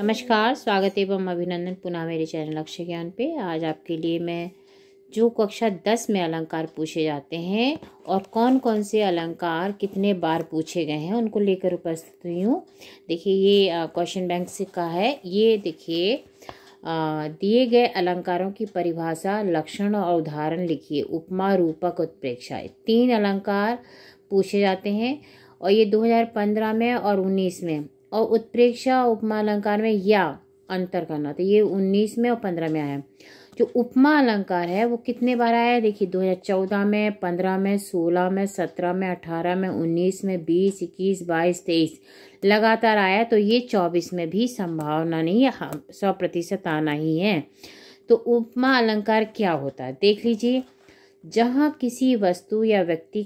नमस्कार, स्वागत एवं अभिनंदन पुनः मेरे चैनल अक्षय ज्ञान पे। आज आपके लिए मैं जो कक्षा 10 में अलंकार पूछे जाते हैं और कौन कौन से अलंकार कितने बार पूछे गए हैं उनको लेकर उपस्थित हुई हूँ। देखिए ये क्वेश्चन बैंक से का है। ये देखिए दिए गए अलंकारों की परिभाषा, लक्षण और उदाहरण लिखिए। उपमा, रूपक, उत्प्रेक्षा, 3 अलंकार पूछे जाते हैं और ये 2015 में और 19 में। और उत्प्रेक्षा उपमा अलंकार में या अंतर करना, तो ये 19 में और 15 में आया। जो उपमा अलंकार है वो कितने बार आया है? देखिए 2014 में, 15 में, 16 में, 17 में, 18 में, 19 में, 20, 21, 22, 23 लगातार आया। तो ये 24 में भी संभावना नहीं है, 100% आना ही है। तो उपमा अलंकार क्या होता है देख लीजिए। जहाँ किसी वस्तु या व्यक्ति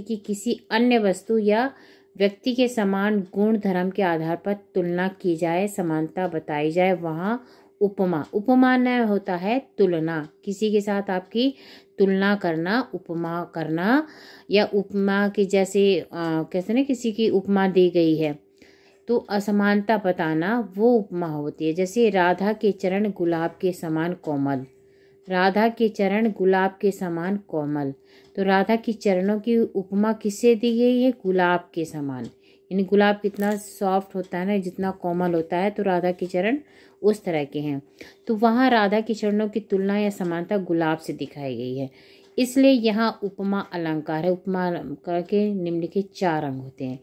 की किसी अन्य वस्तु या व्यक्ति के समान गुण धर्म के आधार पर तुलना की जाए, समानता बताई जाए, वहाँ उपमा न होता है तुलना। किसी के साथ आपकी तुलना करना, उपमा करना, या उपमा की जैसे कैसे ना किसी की उपमा दी गई है तो असमानता बताना, वो उपमा होती है। जैसे राधा के चरण गुलाब के समान कोमल, राधा के चरण गुलाब के समान कोमल। तो राधा की चरणों की उपमा किससे दी गई है? गुलाब के समान। यानी गुलाब कितना सॉफ्ट होता है ना, जितना कोमल होता है, तो राधा के चरण उस तरह के हैं। तो वहाँ राधा के चरणों की तुलना या समानता गुलाब से दिखाई गई है, इसलिए यहाँ उपमा अलंकार है। उपमा अलंकार के निम्नलिखित 4 अंग होते हैं।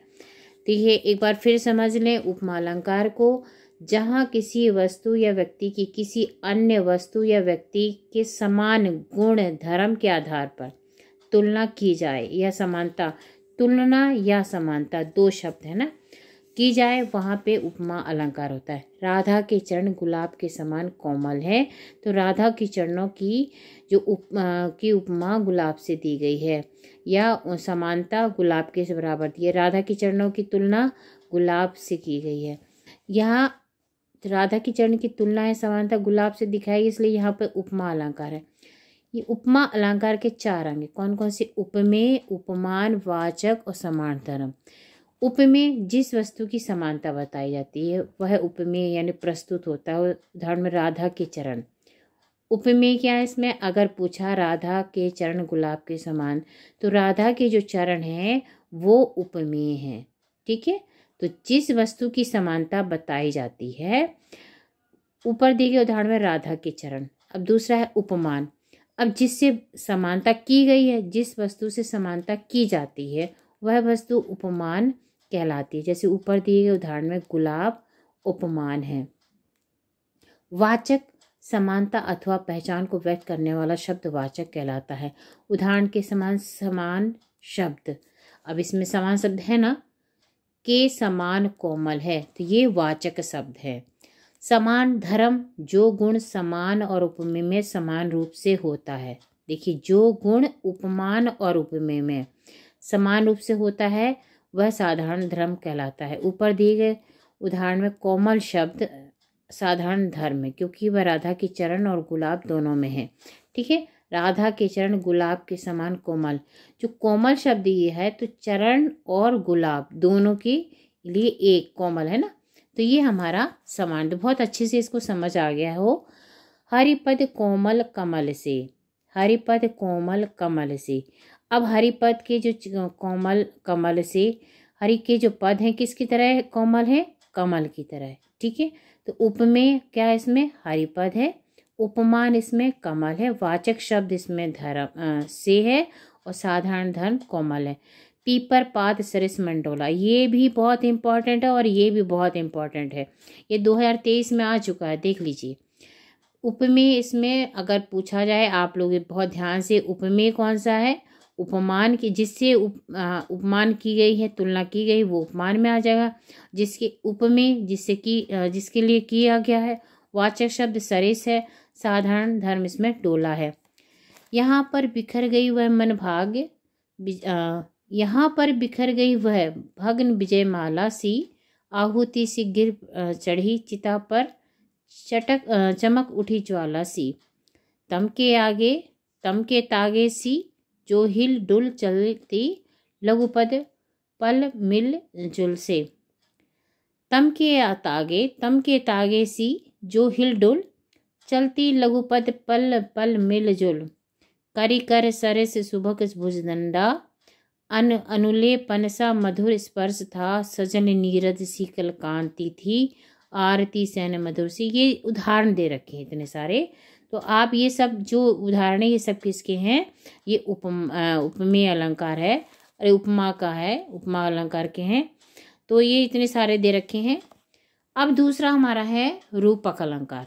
तो ये एक बार फिर समझ लें उपमा अलंकार को। जहाँ किसी वस्तु या व्यक्ति की किसी अन्य वस्तु या व्यक्ति के समान गुण धर्म के आधार पर तुलना की जाए या समानता, तुलना या समानता 2 शब्द है ना, की जाए, वहाँ पे उपमा अलंकार होता है। राधा के चरण गुलाब के समान कोमल है, तो राधा के चरणों की जो उपमा गुलाब से दी गई है, या समानता गुलाब के से बराबर दी है। राधा के चरणों की तुलना गुलाब से की गई है। यहाँ राधा की चरण की तुलना है, समानता गुलाब से दिखाई, इसलिए यहाँ पे उपमा अलंकार है। ये उपमा अलंकार के 4 अंग कौन कौन से? उपमेय, उपमान, वाचक और समान धर्म। उपमेय जिस वस्तु की समानता बताई जाती है वह उपमेय यानी प्रस्तुत होता है। उदाहरण में राधा के चरण। उपमेय क्या है इसमें? अगर पूछा राधा के चरण गुलाब के समान, तो राधा के जो चरण हैं वो उपमेय हैं। ठीक है, तो जिस वस्तु की समानता बताई जाती है, ऊपर दिए गए उदाहरण में राधा के चरण। अब दूसरा है उपमान। अब जिससे समानता की गई है, जिस वस्तु से समानता की जाती है वह वस्तु उपमान कहलाती है। जैसे ऊपर दिए गए उदाहरण में गुलाब उपमान है। वाचक समानता अथवा पहचान को व्यक्त करने वाला शब्द वाचक कहलाता है। उदाहरण के समान शब्द। अब इसमें समान शब्द है ना, के समान कोमल है, तो ये वाचक शब्द है। समान धर्म, जो गुण समान और उपमेय में समान रूप से होता है। देखिए जो गुण उपमान और उपमेय में समान रूप से होता है वह साधारण धर्म कहलाता है। ऊपर दिए गए उदाहरण में कोमल शब्द साधारण धर्म है, क्योंकि वह राधा के चरण और गुलाब दोनों में है। ठीक है, राधा के चरण गुलाब के समान कोमल। जो कोमल शब्द ये है, तो चरण और गुलाब दोनों के लिए एक कोमल है ना, तो ये हमारा समान। बहुत अच्छे से इसको समझ आ गया हो। हरिपद कोमल कमल से, हरिपद कोमल कमल से। अब हरिपद के जो कोमल कमल से, हरि के जो पद हैं किसकी तरह कोमल है? कमल की तरह। ठीक है, तो उपमेय क्या है इसमें? हरिपद है। उपमान इसमें कमल है। वाचक शब्द इसमें धर्म से है और साधारण धर्म कोमल है। पीपर पाद सरिस मंडोला, ये भी बहुत इंपॉर्टेंट है और ये भी बहुत इंपॉर्टेंट है। ये 2023 में आ चुका है, देख लीजिए। उपमेय इसमें अगर पूछा जाए, आप लोग बहुत ध्यान से, उपमेय कौन सा है? उपमान की, जिससे उपमान की गई है, तुलना की गई, वो उपमान में आ जाएगा। जिसके उपमेय जिसके लिए किया गया है, वाचक शब्द सरिस है। साधारण धर्म इसमें डोला है। यहाँ पर बिखर गई वह मन भाग्य, यहाँ पर बिखर गई वह भग्न विजयमाला सी, आहुति सी गिर चढ़ी चिता पर, चमक उठी ज्वाला सी। तम के तागे सी, जो हिल डुल चलती, लघुपद पल मिल जुल से। तम के तागे सी जो हिलडुल, चलती लघुपद पल पल मिलजुल, करी कर सरस सुभग भुजदंडा, अनुले पनसा मधुर स्पर्श था, सजन नीरद सी कल कांति थी, आरती सैन मधुर सी। ये उदाहरण दे रखे हैं इतने सारे। तो आप ये सब जो उदाहरण है ये सब किसके हैं? ये उपमेय अलंकार है, अरे उपमा का है, उपमा अलंकार के हैं। तो ये इतने सारे दे रखे हैं। अब दूसरा हमारा है रूपक अलंकार।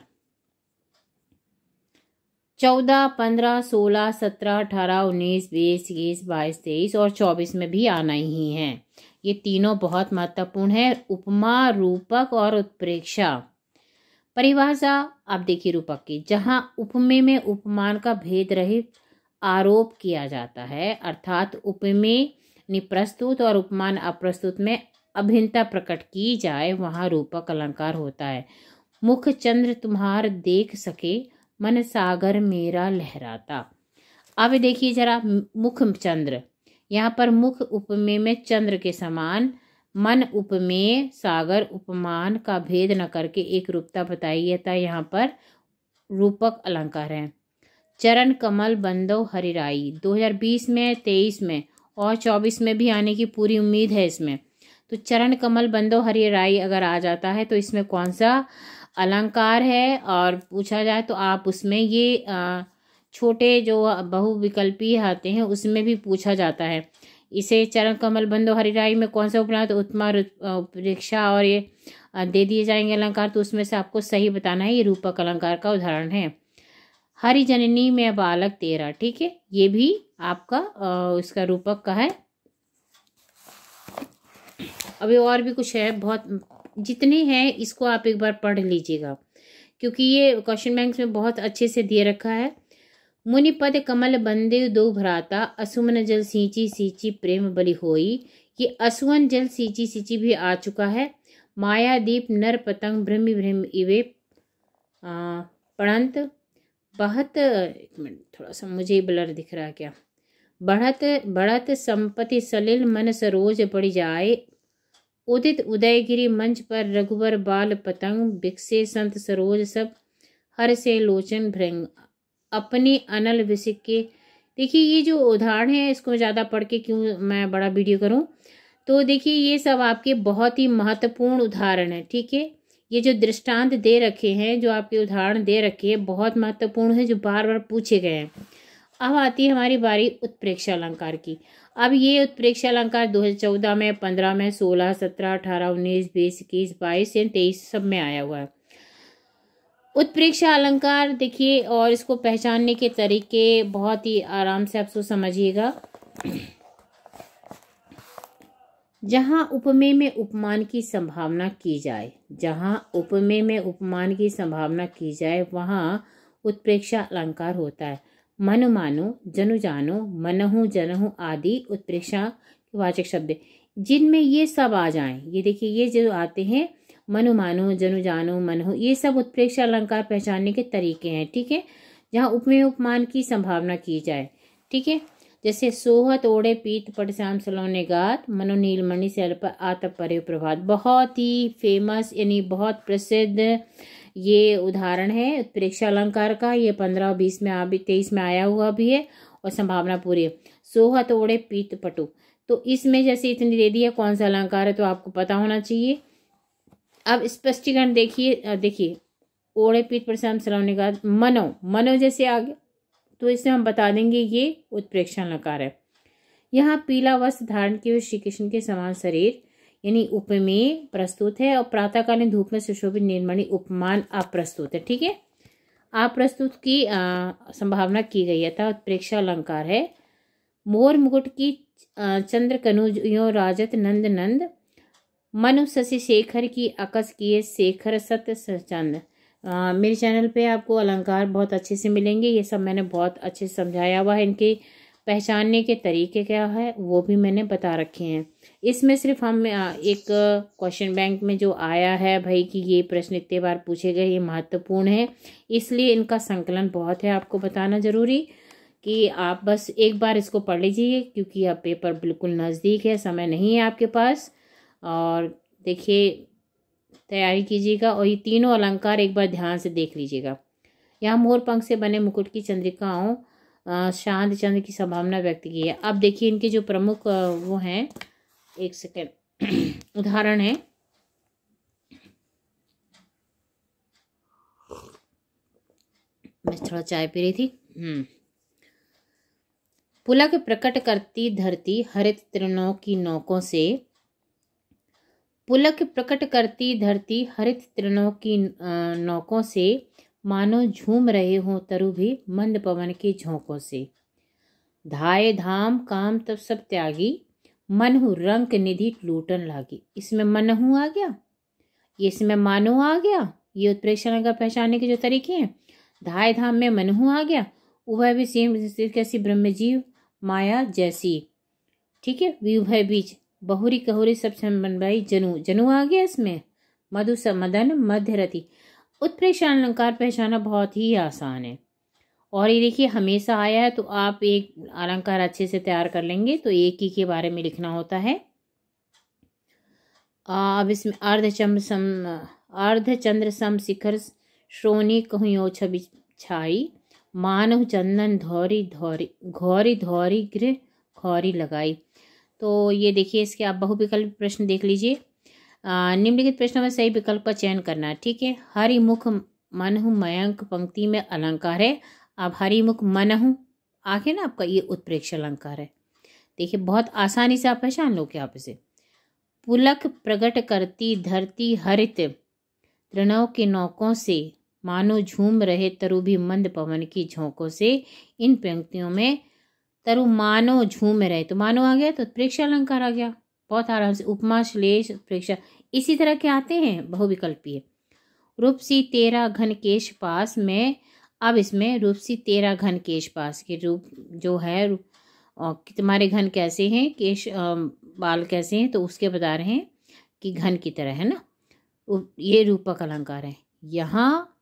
14, 15, 16, 17, 18, 19, 20, 21, 22, 23 और 24 में भी आना ही है। ये तीनों बहुत महत्वपूर्ण है, उपमा, रूपक और उत्प्रेक्षा। परिभाषा आप देखिए रूपक की, जहां उपमेय में उपमान का भेद रहित आरोप किया जाता है, अर्थात उपमेय निप्रस्तुत और उपमान अप्रस्तुत में अभिन्नता प्रकट की जाए, वहां रूपक अलंकार होता है। मुख चंद्र तुम्हार देख सके, मन सागर मेरा लहराता। अब देखिए जरा, मुख चंद्र, यहाँ पर मुख उपमेय में चंद्र के समान, मन उपमेय, सागर उपमान का भेद न करके एक रूपता बताई था, यहाँ पर रूपक अलंकार है। चरण कमल बंदो हरिराई 2020 में, 23 में और 24 में भी आने की पूरी उम्मीद है इसमें। तो चरण कमल बंदो हरिराई अगर आ जाता है तो इसमें कौन सा अलंकार है, और पूछा जाए तो आप उसमें ये छोटे जो बहुविकल्पी आते हैं उसमें भी पूछा जाता है। इसे चरण कमल बंदो हरिराई में कौन सा उपमा, तो उत्मा, उत्प्रेक्षा और ये दे दिए जाएंगे अलंकार। तो उसमें से आपको सही बताना है, ये रूपक अलंकार का उदाहरण है। हरि जननी में बालक तेरा, ठीक है, ये भी आपका इसका रूपक का है। अभी और भी कुछ है, बहुत जितने हैं इसको आप एक बार पढ़ लीजिएगा, क्योंकि ये क्वेश्चन बैंक में बहुत अच्छे से दिए रखा है। मुनिपद कमल बंदे दो भ्राता, असुमन जल सींची सींची प्रेम बलि होई। ये असुवन जल सींची सींची भी आ चुका है। मायादीप नर पतंग भ्रमि भ्रम इवे पढ़ंत बहत, एक मिनट थोड़ा सा मुझे ब्लर दिख रहा है क्या, बढ़त बढ़त संपत्ति सलिल मन सरोज पड़ जाए। उदित उदयगिरी मंच पर रघुवर बाल पतंग, बिकसे संत सरोज सब हर से लोचन भृंग, अपनी अनल विसिक के। देखिए ये जो उदाहरण है इसको ज़्यादा पढ़ के क्यों मैं बड़ा वीडियो करूं। तो देखिए ये सब आपके बहुत ही महत्वपूर्ण उदाहरण है, ठीक है। ये जो दृष्टांत दे रखे हैं, जो आपके उदाहरण दे रखे हैं, बहुत महत्वपूर्ण है, जो बार बार पूछे गए हैं। अब आती है हमारी बारी उत्प्रेक्षा अलंकार की। अब ये उत्प्रेक्षा अलंकार 2014 में, 15 में, 16, 17, 18, 19, 20, 21, 22 से 23 सब में आया हुआ है। उत्प्रेक्षा अलंकार देखिए, और इसको पहचानने के तरीके बहुत ही आराम से आप समझिएगा। जहां उपमेय में उपमान की संभावना की जाए, जहां उपमेय में उपमान की संभावना की जाए, वहां उत्प्रेक्षा अलंकार होता है। मनु मानो, जनु जानो, मनहु जनहु आदि उत्प्रेक्षा वाचक शब्द जिनमें ये सब आ जाएं। ये देखिए ये जो आते हैं, मनु मानो, जनु जानो, मनहु, ये सब उत्प्रेक्षा अलंकार पहचानने के तरीके हैं, ठीक है। जहाँ उपमेय उपमान की संभावना की जाए, ठीक है। जैसे सोहत ओढ़े पीत पट श्याम सलोने गात, मनो नीलमणि से अल्प आत परे प्रभात, बहुत ही फेमस यानी बहुत प्रसिद्ध ये उदाहरण है उत्प्रेक्षा अलंकार का। ये 15 और 20 में 23 में आया हुआ भी है और संभावना पूरी है। सोहत ओढ़े पीत पटु, तो इसमें जैसे इतनी दे दी है कौन सा अलंकार है, तो आपको पता होना चाहिए। अब स्पष्टीकरण देखिए ओढ़े पीत पर श्याम सलोने गात, मनो, मनो जैसे आ गया तो इससे हम बता देंगे ये उत्प्रेक्षा अलंकार है। यहाँ पीला वस्त्र धारण किए हुए श्री कृष्ण के समान शरीर यानी उपमेय प्रस्तुत है, और प्रातःकालीन धूप में सुशोभित नीलमणि उपमान अप्रस्तुत है, ठीक है। अप्रस्तुत की संभावना की गई है, था उत्प्रेक्षा अलंकार है। मोर मुकुट की चंद्र कनुज यो राजत नंद नंद, मनु शशि शेखर की अकस किए शेखर सत चंद। मेरे चैनल पे आपको अलंकार बहुत अच्छे से मिलेंगे, ये सब मैंने बहुत अच्छे से समझाया हुआ है। इनके पहचानने के तरीके क्या है वो भी मैंने बता रखे हैं। इसमें सिर्फ हम एक क्वेश्चन बैंक में जो आया है भाई कि ये प्रश्न इतने बार पूछे गए, ये महत्वपूर्ण है, इसलिए इनका संकलन बहुत है, आपको बताना जरूरी कि आप बस एक बार इसको पढ़ लीजिए, क्योंकि अब पेपर बिल्कुल नज़दीक है, समय नहीं है आपके पास। और देखिए तैयारी कीजिएगा और ये तीनों अलंकार एक बार ध्यान से देख लीजिएगा। यहाँ मोर पंख से बने मुकुट की चंद्रिकाओं शांत चंद्र की संभावना व्यक्त की है। अब देखिए इनके जो प्रमुख वो हैं, एक सेकेंड उदाहरण है। मैं थोड़ा चाय पी रही थी। पुलक प्रकट करती धरती हरित तृणों की नोकों से, पुलक प्रकट करती धरती हरित तृणों की नोकों से, मानो झूम रहे हों तरु भी मंद पवन के झोंकों से। धाये धाम काम तब सब त्यागी, मनहु रंक निधि लूटन लागी। इसमें मनहु आ गया, ये इसमें मानो आ गया। ये उत्प्रेक्षण का पहचानने के जो तरीके हैं। धाये धाम में मनहु आ गया। उभय भी सेम कैसी ब्रह्मजीव माया जैसी, ठीक है। विभय बीच बहुरी कहुरी सब बनवाई जनु, जनु आ गया इसमें। मधु मदन मध्यरति। उत्प्रेक्षण अलंकार पहचाना बहुत ही आसान है। और ये देखिए हमेशा आया है, तो आप एक अलंकार अच्छे से तैयार कर लेंगे तो एक ही के बारे में लिखना होता है। अब इसमें अर्धचंद्र सम शिखर श्रोणी कहूँ छवि छाई, मानव चंदन धौरी धौरी घौरी धौरी गृह खौरी लगाई। तो ये देखिए इसके आप बहुविकल्प प्रश्न देख लीजिए। निम्नलिखित प्रश्नों में सही विकल्प का चयन करना है, ठीक है। हरिमुख मनहु मयंक पंक्ति में अलंकार है। अब हरिमुख मनहु आगे ना आपका ये उत्प्रेक्ष अलंकार है। देखिए बहुत आसानी से आप पहचान लो कि आप इसे। पुलक प्रकट करती धरती हरित तृणों के नौकों से, मानो झूम रहे तरु भी मंद पवन की झोंकों से। इन पंक्तियों में तरु मानो झूम रहे, तो मानो आ गया तो उत्प्रेक्ष अलंकार आ गया। बहुत आराम से उपमा श्लेष उत्प्रेक्ष इसी तरह के आते हैं बहुविकल्पीय। रूपसी तेरा घन केश पास में, अब इसमें रूपसी तेरा घन केश पास के रूप जो है, तुम्हारे घन कैसे हैं, केश बाल कैसे हैं, तो उसके बता रहे हैं कि घन की तरह है ना। ये रूपक अलंकार है। यहाँ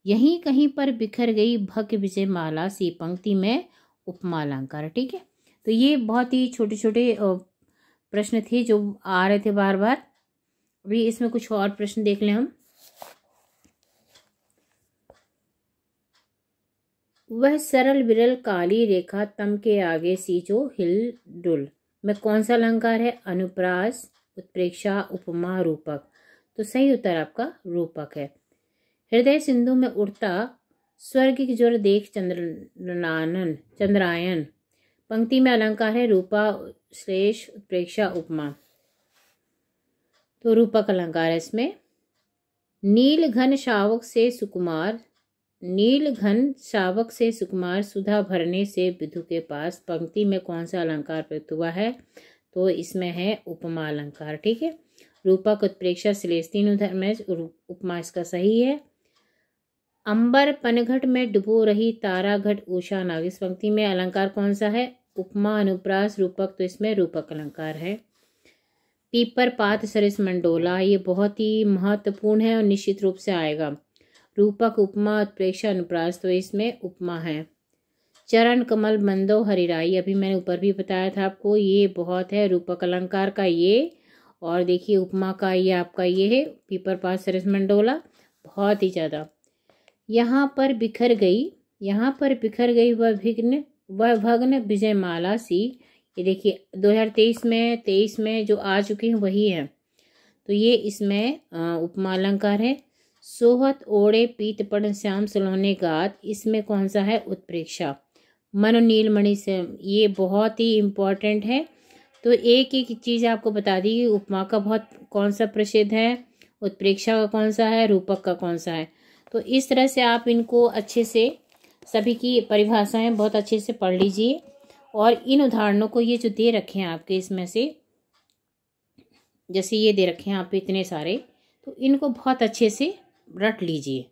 यहीं कहीं पर बिखर गई भग विजय माला सी पंक्ति में उपमा अलंकार, ठीक है। तो ये बहुत ही छोटे छोटे प्रश्न थे जो आ रहे थे बार बार। अभी इसमें कुछ और प्रश्न देख लें हम। वह सरल विरल काली रेखा तम के आगे सी जो हिल डुल में कौन सा अलंकार है? अनुप्रास, उत्प्रेक्षा, उपमा, रूपक। तो सही उत्तर आपका रूपक है। हृदय सिंधु में उड़ता स्वर्ग की जोर देख चंद्रायन पंक्ति में अलंकार है रूपा श्लेष उत्प्रेक्षा उपमा। तो रूपक अलंकार है इसमें। नील घन शावक से सुकुमार, नील घन शावक से सुकुमार सुधा भरने से विधु के पास पंक्ति में कौन सा अलंकार प्रयुक्त हुआ है? तो इसमें है उपमा अलंकार, ठीक है। रूपक उत्प्रेक्षा श्लेष तीन उधर में उपमा इसका सही है। अंबर पनघट में डुबो रही तारा घट उषा नाग, इस पंक्ति में अलंकार कौन सा है? उपमा अनुप्रास रूपक, तो इसमें रूपक अलंकार है। पीपर पात सरिस मंडोला, ये बहुत ही महत्वपूर्ण है और निश्चित रूप से आएगा। रूपक उपमा उत्प्रेक्षा अनुप्रास, तो इसमें उपमा है। चरण कमल मंदो हरिराई, अभी मैंने ऊपर भी बताया था आपको, ये बहुत है रूपक अलंकार का ये। और देखिए उपमा का ये आपका ये है पीपर पात सरिस मंडोला, बहुत ही ज़्यादा। यहाँ पर बिखर गई, यहाँ पर बिखर गई वह भग्न विजय माला सी, ये देखिए 2023 में 23 में जो आ चुकी हैं वही है। तो ये इसमें उपमा अलंकार है। सोहत ओढ़े पीत पढ़ श्याम सलोने गात, इसमें कौन सा है? उत्प्रेक्षा। मनो नीलमणि से, ये बहुत ही इम्पोर्टेंट है। तो एक एक चीज़ आपको बता दी कि उपमा का बहुत कौन सा प्रसिद्ध है, उत्प्रेक्षा का कौन सा है, रूपक का कौन सा है। तो इस तरह से आप इनको अच्छे से सभी की परिभाषाएं बहुत अच्छे से पढ़ लीजिए। और इन उदाहरणों को ये जो दे रखे हैं आपके इसमें से, जैसे ये दे रखे हैं आप इतने सारे, तो इनको बहुत अच्छे से रट लीजिए,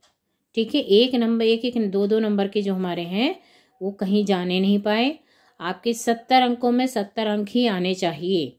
ठीक है। एक नंबर एक दो नंबर के जो हमारे हैं वो कहीं जाने नहीं पाए। आपके 70 अंकों में 70 अंक ही आने चाहिए।